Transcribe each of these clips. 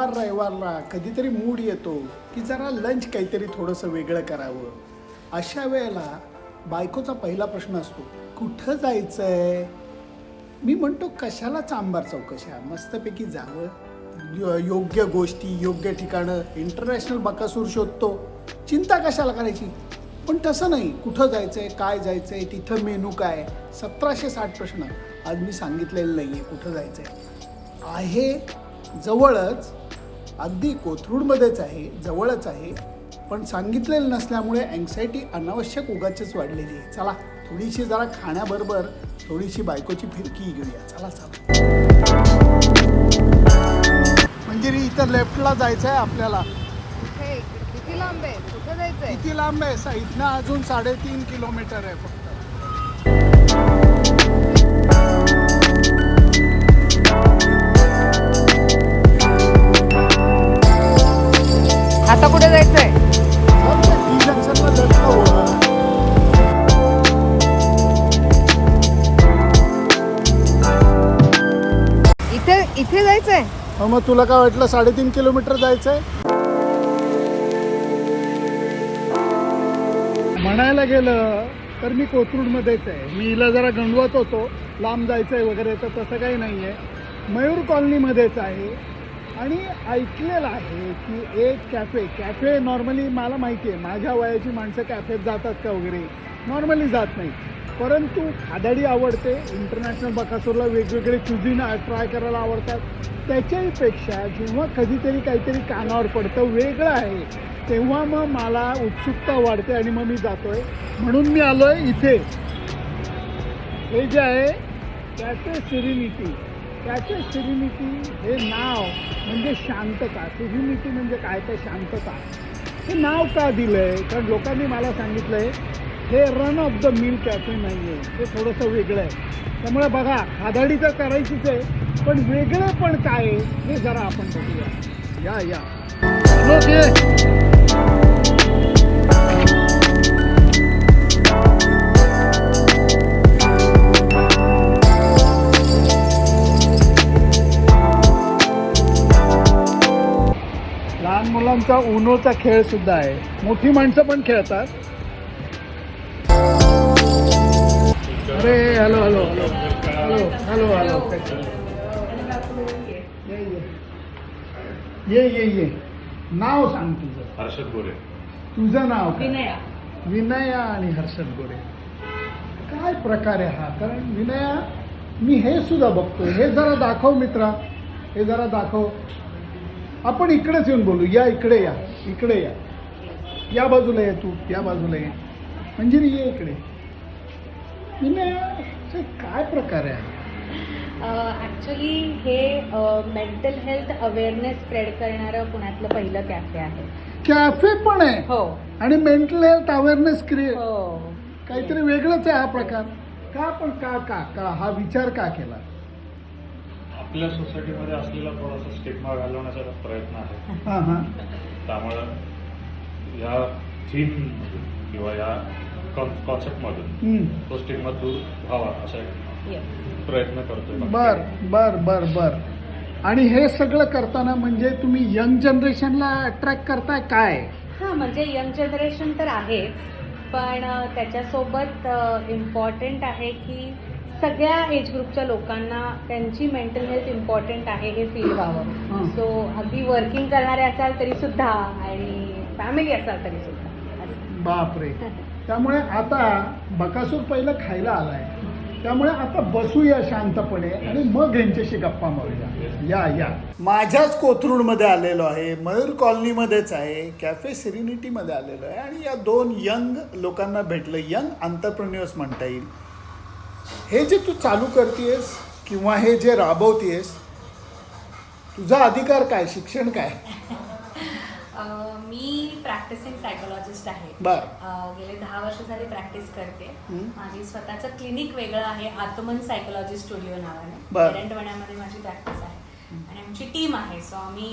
शनिवार रविवारला कधीतरी मूड येतो की जरा लंच काहीतरी थोडंसं वेगळं करावं. अशा वेळेला बायकोचा पहिला प्रश्न असतो, कुठं जायचं आहे? मी म्हणतो कशाला चांबार चौकशा, मस्तपैकी जावं, योग्य गोष्टी योग्य ठिकाणं, इंटरनॅशनल बकासूर शोधतो, चिंता कशाला करायची. पण तसं नाही, कुठं जायचं आहे, काय जायचं आहे, तिथं मेनू काय, 1760 प्रश्न. आज मी सांगितलेलं नाही आहे कुठं जायचं आहे जवळच, अगदी कोथरूडमध्येच आहे, जवळच आहे, पण सांगितलेलं नसल्यामुळे अँक्झायटी अनावश्यक उगाचच वाढलेली आहे. चला थोडीशी जरा खाण्याबरोबर थोडीशी बायकोची फिरकी घेऊया. चला चला. म्हणजे इथं लेफ्टला जायचं आहे आपल्याला. किती लांब आहे? कुठे जायचंय? किती लांब आहे? इथनं अजून 3.5 किलोमीटर आहे फक्त. आता कुठे जायचंय? जंक्शनला लेफ्टला वळा. इथे जायचंय? मग तुला काय वाटलं 3.5 किलोमीटर जायचंय? म्हणायला गेलं तर मी कोथरूडमध्येच आहे. मी हिला जरा गंडवत होतो लांब जायचंय वगैरे, तर तसं काही नाही आहे. मयूर कॉलनीमध्येच आहे. आणि ऐकलेलं आहे की एक कॅफे नॉर्मली मला माहिती आहे, माझ्या वयाची माणसं कॅफेत जातात का वगैरे, नॉर्मली जात नाही. परंतु खादाडी आवडते, इंटरनॅशनल बकासूरला वेगवेगळे क्युझिन ट्राय करायला आवडतात. त्याच्याहीपेक्षा जेव्हा कधीतरी काहीतरी कानावर पडतं वेगळं आहे, तेव्हा मग मला उत्सुकता वाढते आणि मग मी जातोय. म्हणून मी आलो आहे इथे. हे जे आहे कॅफे सेरेनिटी. कॅफे सेरेनिटी हे नाव म्हणजे शांतता. सेरेनिटी म्हणजे काय तर शांतता. हे नाव का दिलं आहे? कारण लोकांनी मला सांगितलं आहे हे run of the mill cafe नाही आहे, हे थोडंसं वेगळं आहे. त्यामुळे बघा, खादाडी तर करायचीच आहे, पण वेगळं पण काय आहे हे जरा आपण बघूया. या लहान मुलांचा उनोचा खेळ सुद्धा आहे, मोठी माणसं पण खेळतात. अरे hello hello hello hello hello hello. ये नाव सांग तुझं. हर्षद गोरे. तुझं नाव काय? विनया. विनया आणि हर्षद गोरे. काय प्रकार आहे हा? कारण विनया, मी हे सुद्धा बघतोय. हे जरा दाखव मित्रा, हे जरा दाखव. आपण इकडेच येऊन बोलू. या इकडे, या इकडे, या बाजूला ये तू, या बाजूला ये. मंजिरी ये इकडे. विनया, काय प्रकार आहे? ॲक्च्युली हे मेंटल हेल्थ अवेअरनेस स्प्रेड करणारं पुण्यातलं पहिलं कॅफे आहे. कॅफे पण आहे हो. आणि मेंटल हेल्थ अवेअरनेस क्रिएट. हो. काहीतरी वेगळंच आहे हा प्रकार. का पण का हा विचार का केला? आपल्या सोसायटीमध्ये असलेला थोडासा स्टिग्मा घालवण्याचा प्रयत्न आहे. हां हां. त्यामुळं या थीम किंवा या कॉन्सेप्टमधून तो स्टिग्मा दूर व्हावा असा प्रयत्न करतोय. बर. आणि हे सगळं करताना म्हणजे तुम्ही यंग जनरेशनला अट्रॅक्ट करताय काय? हां, म्हणजे यंग जनरेशन तर आहेच, पण त्याच्यासोबत इम्पॉर्टंट आहे की सगळ्या एज ग्रुपच्या लोकांना त्यांची मेंटल हेल्थ इम्पॉर्टंट आहे हे फील व्हावं. सो अगदी वर्किंग करणारे असाल तरी सुद्धा आणि फॅमिली असाल तरी सुद्धा. बापरे. त्यामुळे आता बकासूर पहिलं खायला आलाय, त्यामुळे आता बसूया शांतपणे आणि मग यांच्याशी गप्पा मारूया. या माझ्याच कोथरूडमध्ये आलेलो आहे, मयूर कॉलनीमध्येच आहे, कॅफे सेरेनिटीमध्ये आलेलो आहे आणि या दोन यंग लोकांना भेटलं. यंग एंटरप्रेन्युअर्स म्हणता येईल. हे जे तू चालू करतेस किंवा हे जे राबवतेस, तुझा अधिकार काय, शिक्षण काय? मी प्रॅक्टिसिंग सायकोलॉजिस्ट आहे. गेले 10 वर्ष झाली प्रॅक्टिस करते. माझी स्वतःचं क्लिनिक वेगळं आहे, आत्मन सायकोलॉजी स्टुडिओ नावाने. पेरंटवाड्यामध्ये माझी प्रॅक्टिस आहे आणि आमची टीम आहे. सो आम्ही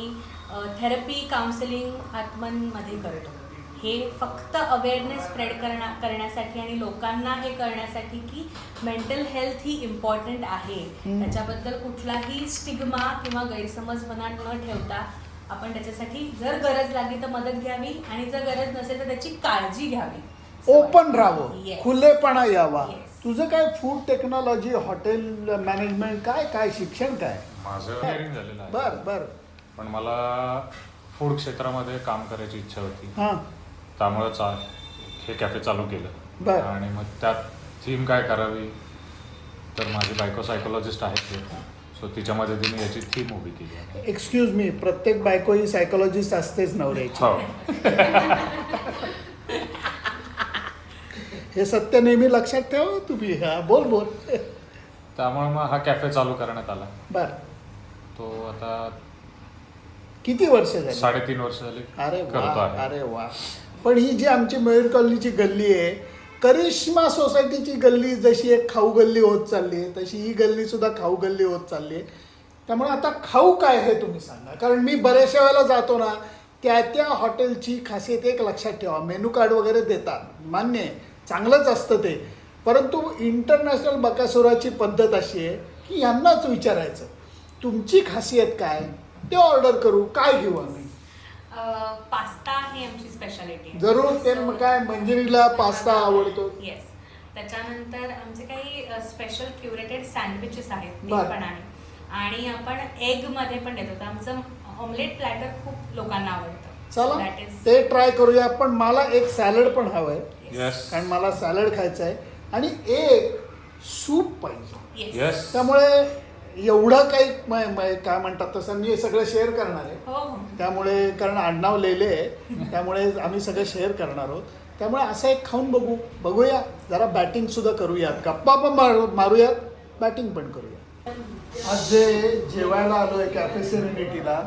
थेरपी काउन्सिलिंग आत्मनमध्ये करतो. हे फक्त अवेअरनेस स्प्रेड करण्यासाठी आणि लोकांना हे कळण्यासाठी की मेंटल हेल्थ ही इम्पॉर्टंट आहे. त्याच्याबद्दल कुठलाही स्टिग्मा किंवा गैरसमज मनात न ठेवता आपण त्याच्यासाठी जर गरज लागली तर मदत घ्यावी आणि जर गरज नसेल तर त्याची काळजी घ्यावी. ओपन राहावं, Yes. खुलेपणा यावा. Yes. तुझं काय फूड टेक्नॉलॉजी, हॉटेल मॅनेजमेंट, काय शिक्षण काय? माझं इंजिनिअरिंग झालेलं आहे. बर पण मला फूड क्षेत्रामध्ये काम करायची इच्छा होती, हां त्यामुळे हे कॅफे चालू केलं. बर. आणि मग त्यात थीम काय करावी, तर माझी बायको सायकोलॉजिस्ट आहे, सो तिच्या मदतीने याची थीम उभी केली आहे. एक्सक्यूज मी, प्रत्येक बायको ही सायकोलॉजिस्ट असतेच नवऱ्याची. हो. हे सत्य नेहमी लक्षात ठेव तुम्ही. हा बोल. त्यामुळे मग हा कॅफे चालू करण्यात आला. बर. तो आता किती वर्ष झाली? 3.5 वर्ष झाली अरे करतो वा, आहे. अरे वा. पण ही जी आमची मयूर कॉलनीची गल्ली आहे, करिश्मा सोसायटीची गल्ली जशी एक खाऊ गल्ली होत चालली आहे, तशी ही गल्ली सुद्धा खाऊ गल्ली होत चालली आहे. त्यामुळे आता खाऊ काय हे तुम्ही सांगा. कारण मी बऱ्याचशा वेळेला जातो ना, त्या हॉटेलची खासियत एक लक्षात ठेवा, मेनू कार्ड वगैरे देतात, मान्य आहे, चांगलंच असतं ते. परंतु इंटरनॅशनल बकासुराची पद्धत अशी आहे की यांनाच विचारायचं तुमची खासियत काय, ते ऑर्डर करू, काय घेऊ आम्ही. पास्ता ही आमची स्पेशालिटी. जरूर. ते मग काय, मंजिरीला पास्ता आवडतो. येस. त्याच्यानंतर आमचे काही स्पेशल क्युरेटेड सँडविचेस आहेत ते बरं. पण आहे. आणि आपण एग मध्ये पण देतो. तर आमचं ऑमलेट प्लॅटर खूप लोकांना आवडतं. चला That is- ते ट्राय करूया. पण मला एक सॅलड पण हवं आहे, येस. कारण मला सॅलड खायचं आहे. आणि एक सूप पाहिजे. Yes. येस. त्यामुळे एवढं काही काय म्हणतात तसं मी हे सगळं शेअर करणार आहे. हो. त्यामुळे कारण आडनाव लिहिले आहे, त्यामुळे आम्ही सगळं शेअर करणार आहोत. त्यामुळे असं एक खाऊन बघूया. जरा बॅटिंग सुद्धा करूयात, गप्पा पण मारूयात, बॅटिंग पण करूया. आज जे जेवायला आलो आहे कॅफे सेरेनिटीला,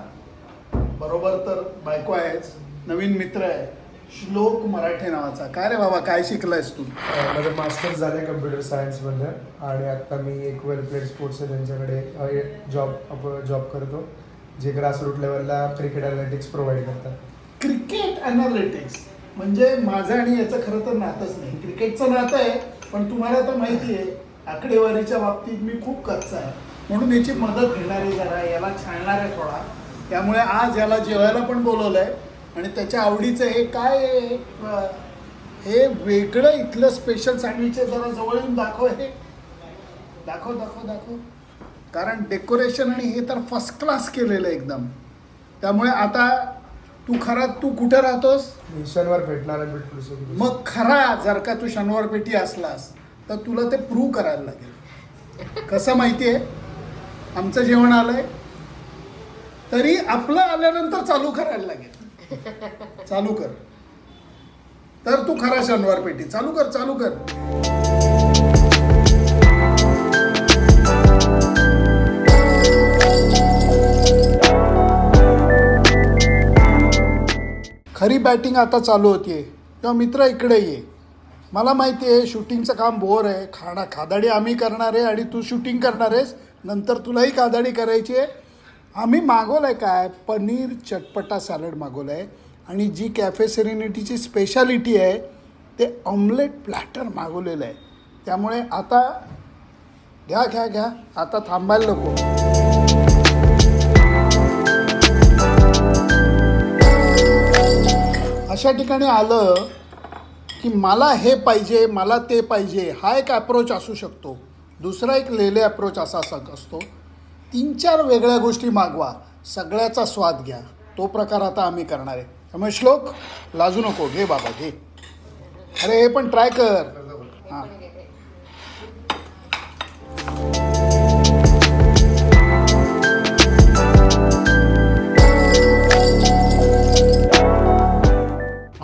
बरोबर तर बायको आहेच, नवीन मित्र आहे श्लोक मराठे नावाचा. काय रे बाबा, काय शिकलायस तू? माझं मास्टर्स झालं आहे कम्प्युटर सायन्समध्ये आणि आत्ता मी एक वेल प्लेड स्पोर्ट्स आहे त्यांच्याकडे जॉब करतो, जे ग्रासरूट लेवलला क्रिकेट ॲनालिटिक्स प्रोव्हाइड करतात. क्रिकेट ॲनालिटिक्स म्हणजे माझं आणि याचं खरं तर नातंच नाही. क्रिकेटचं नातं आहे, पण तुम्हाला तर माहिती आहे आकडेवारीच्या बाबतीत मी खूप कच्चा आहे, म्हणून याची मदत घेणारी जरा, याला छाणणार आहे थोडा. त्यामुळे आज याला जेवायला पण बोलवलं आहे. आणि त्याच्या आवडीचं हे काय हे वेगळं इथलं स्पेशल सँडविच आहे. जरा जवळ येऊन दाखव, हे दाखव. कारण डेकोरेशन आणि हे तर फर्स्ट क्लास केलेलं आहे एकदम. त्यामुळे आता तू कुठे राहतोस? मी शनिवार भेटणार आहे भेटलो. मग खरा जर का तू शनिवार पेठी असलास तर तुला ते प्रूव्ह करायला लागेल. कसं माहिती आहे, आमचं जेवण आलंय तरी आपलं आल्यानंतर चालू करायला लागेल. चालू कर, तर तू खरा शनिवार पेठी चालू कर. खरी बॅटिंग आता चालू होतीये तेव्हा मित्र इकडे ये. मला माहिती आहे शूटिंगचं काम बोर आहे, खादाडी आम्ही करणार आहे आणि तू शूटिंग करणार आहेस, नंतर तुलाही खादाडी करायची आहे. आम्ही मागवलं आहे काय, पनीर चटपटा सॅलड मागवलं आहे. आणि जी कॅफे सेरेनिटीची स्पेशालिटी आहे ते ऑमलेट प्लॅटर मागवलेलं आहे. त्यामुळे आता घ्या आता थांबायला नको. अशा ठिकाणी आलं की मला हे पाहिजे, मला ते पाहिजे, हा एक ॲप्रोच असू शकतो. दुसरा एक लेले ॲप्रोच असा असतो, 3-4 वेगळ्या गोष्टी मागवा, सगळ्याचा स्वाद घ्या. तो प्रकार आता आम्ही करणार आहे. त्यामुळे श्लोक लाजू नको, घे बाबा घे. अरे हे पण ट्राय कर. हां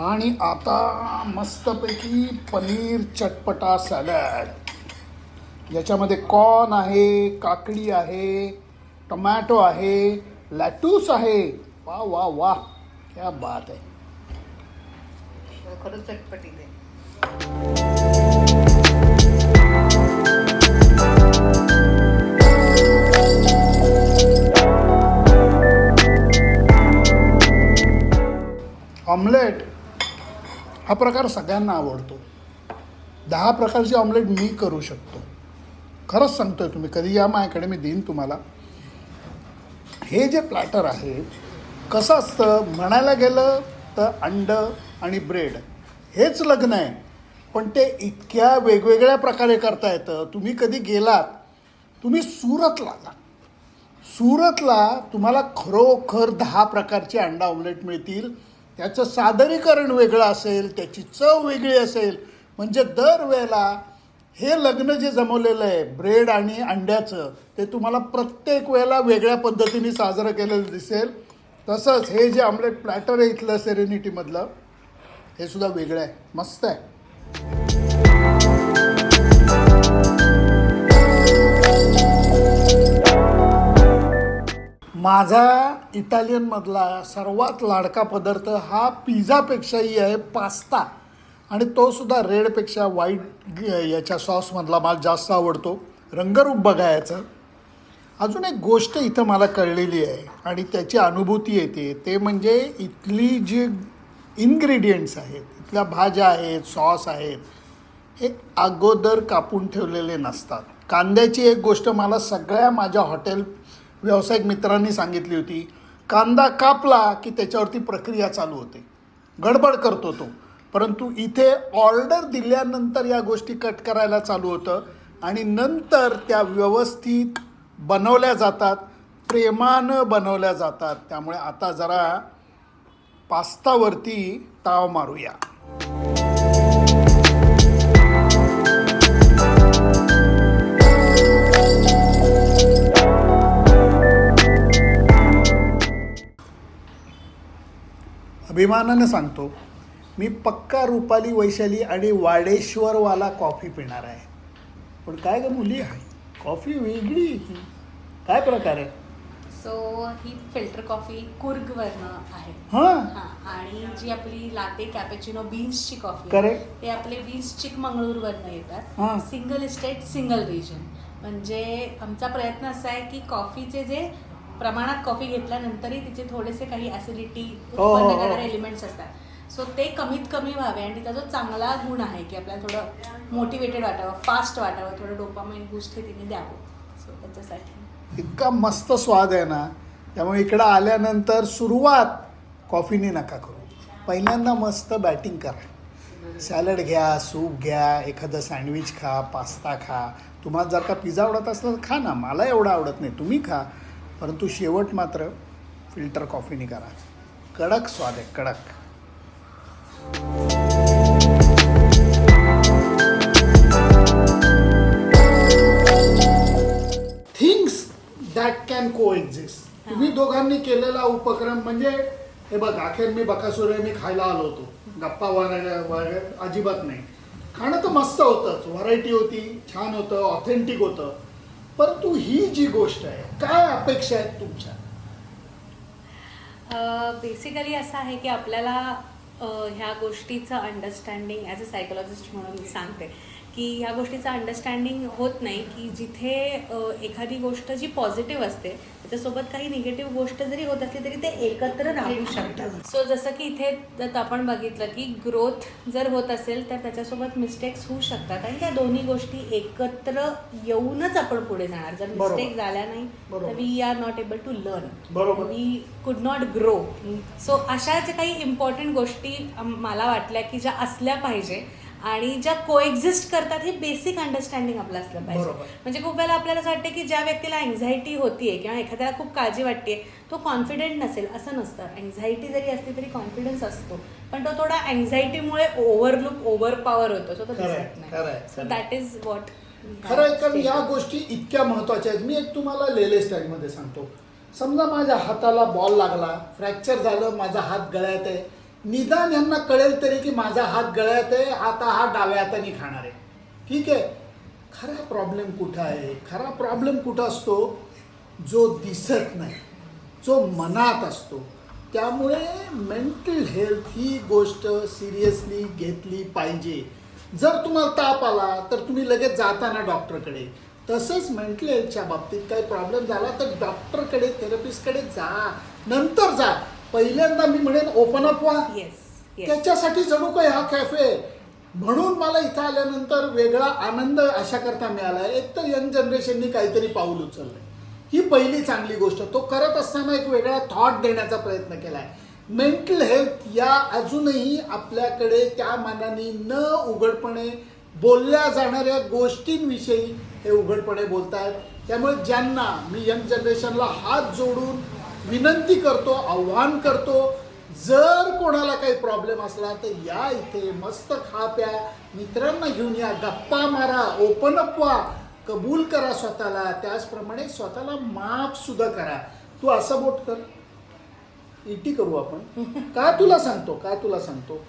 आणि आता मस्तपैकी पनीर चटपटा सॅलड. याच्यामध्ये कॉर्न आहे, काकडी आहे, टोमॅटो आहे, लॅटूस आहे. वा वा वा, क्या बात आहे. खरंच चटपटीत आहे. ऑमलेट हा प्रकार सगळ्यांना आवडतो. 10 प्रकारची ऑमलेट मी करू शकतो. खरंच सांगतोय, तुम्ही कधी या माझ्याकडे, मी देईन तुम्हाला. हे जे प्लॅटर आहे कसं असतं, म्हणायला गेलं तर अंडं आणि ब्रेड हेच लग्न आहे, पण ते इतक्या वेगवेगळ्या प्रकारे करता येतं. तुम्ही कधी गेलात, तुम्ही सुरतला तुम्हाला खरोखर 10 प्रकारचे अंडा ऑमलेट मिळतील. त्याचं सादरीकरण वेगळं असेल, त्याची चव वेगळी असेल. म्हणजे दरवेळेला हे लग्न जे जमवलेलं आहे ब्रेड आणि अंड्याचं, ते तुम्हाला प्रत्येक वेळेला वेगळ्या पद्धतीने साजरं केलेलं दिसेल. तसंच हे जे ऑमलेट प्लॅटर आहे इथलं सेरेनिटीमधलं, हे सुद्धा वेगळं आहे, मस्त आहे. माझा इटालियनमधला सर्वात लाडका पदार्थ हा पिझ्झापेक्षाही आहे पास्ता, आणि तो सुद्धा रेडपेक्षा व्हाईट याच्या सॉसमधला मला जास्त आवडतो. रंगरूप बघायचं. अजून एक गोष्ट इथं मला कळलेली आहे आणि त्याची अनुभूती येते, ते म्हणजे इथली जी इन्ग्रेडियंट्स आहेत, इथल्या भाज्या आहेत, सॉस आहेत, हे अगोदर कापून ठेवलेले नसतात. कांद्याची एक गोष्ट मला सगळ्या माझ्या हॉटेल व्यावसायिक मित्रांनी सांगितली होती. कांदा कापला की त्याच्यावरती प्रक्रिया चालू होते, गडबड करतो तो. परंतु इथे ऑर्डर दिल्यानंतर या गोष्टी कट करायला चालू होतं आणि नंतर त्या व्यवस्थित बनवल्या जातात, प्रेमानं बनवल्या जातात. त्यामुळे आता जरा पास्तावरती ताव मारूया. अभिमानानं सांगतो, मी पक्का रुपाली, वैशाली आणि वाडेश्वरवाला कॉफी पिणार आहे. पण काय ग मुली, कॉफी वेगळी, काय प्रकार आहे? सो ही फिल्टर कॉफी कुर्गवरनं आहे. हां, आणि जी आपली लाटे कॅपेचिनो बीन्सची कॉफी Correct. ते आपले बीन्स चिकमंगळूरवरनं हां. येतात. Single estate single region. म्हणजे आमचा प्रयत्न असा आहे की कॉफीचे जे प्रमाणात कॉफी घेतल्यानंतरही तिचे थोडेसे काही ॲसिडिटी उत्पन्न करणारे एलिमेंट्स असतात, सो ते कमीत कमी व्हावे. आणि तिचा जो चांगला गुण आहे की आपल्याला थोडं मोटिवेटेड वाटावं, फास्ट वाटावं, थोडं डोपामाइन बूस्ट हे तिने द्यावं. सो त्याच्यासाठी इतका मस्त स्वाद आहे ना. त्यामुळे इकडं आल्यानंतर सुरुवात कॉफीने नका करू. पहिल्यांदा मस्त बॅटिंग करा. सॅलड घ्या, सूप घ्या, एखादं सँडविच खा, पास्ता खा. तुम्हाला जर का पिझ्झा आवडत असला तर खा ना, मला एवढं आवडत नाही, तुम्ही खा. परंतु शेवट मात्र फिल्टर कॉफीने करा. कडक स्वाद आहे, कडक. थिंग्स दॅट कॅन को एक्झिस्ट. तुम्ही दोघांनी केलेला उपक्रम म्हणजे हे बघ, अखेर मी बकासूर मी खायला आलो होतो. गप्पा वगैरे अजिबात नाही. खाणं तर मस्त होतंच, व्हरायटी होती, छान होतं, ऑथेंटिक होतं. परंतु ही जी गोष्ट आहे, काय अपेक्षा आहेत तुमच्या? बेसिकली असं आहे की आपल्याला ह्या गोष्टीचं अंडरस्टँडिंग ॲज अ सायकोलॉजिस्ट म्हणून मी सांगते की ह्या गोष्टीचं अंडरस्टँडिंग होत नाही की जिथे एखादी गोष्ट जी पॉझिटिव्ह असते त्याच्यासोबत काही निगेटिव्ह गोष्ट जरी होत असली तरी ते एकत्र राहू शकतात. सो जसं की इथे जर आपण बघितलं की ग्रोथ जर होत असेल तर त्याच्यासोबत मिस्टेक्स होऊ शकतात आणि त्या दोन्ही गोष्टी एकत्र येऊनच आपण पुढे जाणार. जर मिस्टेक झाल्या नाही तर we are not able to learn, we could not grow. So अशा ज्या काही इम्पॉर्टंट गोष्टी मला वाटल्या की ज्या असल्या पाहिजे आणि ज्या कोएक्झिस्ट करतात हे बेसिक अंडरस्टँडिंग आपलं असलं पाहिजे. म्हणजे खूप वेळेला आपल्याला असं वाटतं की ज्या व्यक्तीला अँझायटी होतीये किंवा एखाद्याला खूप काळजी वाटते तो कॉन्फिडेंट नसेल, असं नसतं. अँझायटी जरी असली तरी कॉन्फिडन्स असतो, पण तो थोडा अँझायटीमुळे ओव्हर पॉवर होतो, सो तो दिसत नाही. सो दॅट इज वॉट खरं आहे. कारण या गोष्टी इतक्या महत्त्वाच्या आहेत. मी एक तुम्हाला लेले स्टाईलमध्ये सांगतो. समजा माझ्या हाताला बॉल लागला, फ्रॅक्चर झालं, माझा हात गळ्यात आहे. निदान यांना कळेल तरी की माझा हात गळ्यात आहे, आता हा डाव्या हाताने खाणार आहे. ठीक आहे. खरा प्रॉब्लेम कुठं आहे? खरा प्रॉब्लेम कुठं असतो? जो दिसत नाही, जो मनात असतो. त्यामुळे मेंटल हेल्थ ही गोष्ट सिरियसली घेतली पाहिजे. जर तुम्हाला ताप आला तर तुम्ही लगेच जाता ना डॉक्टरकडे. तसंच मेंटल हेल्थच्या बाबतीत काही प्रॉब्लेम झाला तर डॉक्टरकडे, थेरपिस्टकडे जा, नंतर जा. पहिल्यांदा मी म्हणेन ओपन अप व्हा. त्याच्यासाठी जणू काय हा कॅफे. म्हणून मला इथं आल्यानंतर वेगळा आनंद अशा करता मिळाला. एक तर यंग जनरेशननी काहीतरी पाऊल उचललंय. ही पहिली चांगली गोष्ट. तो करत असताना एक वेगळा थॉट देण्याचा प्रयत्न केला आहे. मेंटल हेल्थ या अजूनही आपल्याकडे त्या मानाने न उघडपणे बोलल्या जाणाऱ्या गोष्टींविषयी हे उघडपणे बोलत आहेत. त्यामुळे ज्यांना मी यंग जनरेशनला हात जोडून विनंती करतो, आव्हान करतो, जर कोणाला काही प्रॉब्लेम असला तर या इथे मस्त खा प्या, मित्रांना घेऊन या, गप्पा मारा, ओपन अप व्हा, कबूल करा स्वतःला. त्याचप्रमाणे स्वतःला माफ सुद्धा करा. तू असं बोट कर, इटी करू आपण. का तुला सांगतो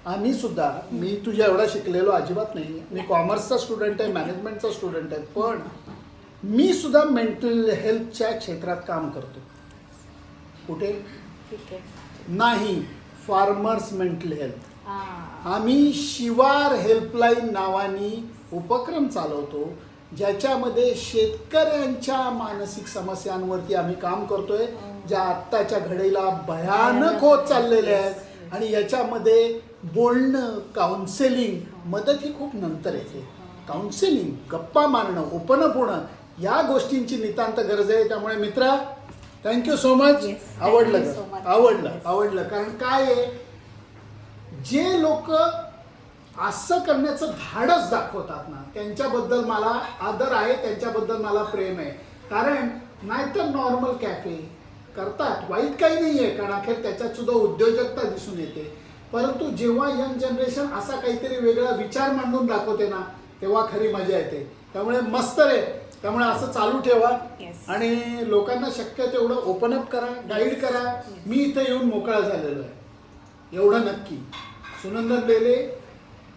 आम्ही सुद्धा, मी तुझ्या एवढा शिकलेलो अजिबात नाही, मी कॉमर्सचा स्टुडंट आहे, मॅनेजमेंटचा स्टुडंट आहे, पण मी सुद्धा मेंटल हेल्थच्या क्षेत्रात काम करतो. कुठे ठीक आहे. नाही, फार्मर्स मेंटल हेल्थ. हां. आम्ही शिवार हेल्पलाईन नावानी उपक्रम चालवतो, ज्याच्यामध्ये शेतकऱ्यांच्या मानसिक समस्यांवरती आम्ही काम करतोय, ज्या आत्ताच्या घडीला भयानक होत चाललेल्या आहेत. आणि याच्यामध्ये बोलणं, काउन्सेलिंग, मदत ही खूप नंतर येते. काउन्सेलिंग, गप्पा मारणं, ओपन अप होणं, या गोष्टींची नितांत गरज आहे. त्यामुळे मित्रा, thank you so much. Yes, thank आवडलं you ग, so much. आवडलं Yes. आवडलं. कारण काय आहे, जे लोक असं करण्याचं धाडस दाखवतात ना, त्यांच्याबद्दल मला आदर आहे, त्यांच्याबद्दल मला प्रेम आहे. कारण नाहीतर नॉर्मल कॅफे करतात, वाईट काही नाही आहे, कारण अखेर त्याच्यात सुद्धा उद्योजकता दिसून येते. परंतु जेव्हा यंग जनरेशन असा काहीतरी वेगळा विचार मांडून दाखवते ना, तेव्हा खरी मजा येते. त्यामुळे मस्त रे. त्यामुळे असं चालू ठेवा. Yes. आणि लोकांना शक्य तेवढं ओपन अप करा, गाईड करा. मी इथे येऊन मोकळा झालेलो आहे, एवढं नक्की. सुनंदन लेले,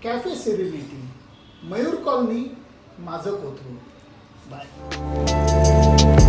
कॅफे सेरेनिटी, मयूर कॉलनी, माझं कोथरूड. बाय.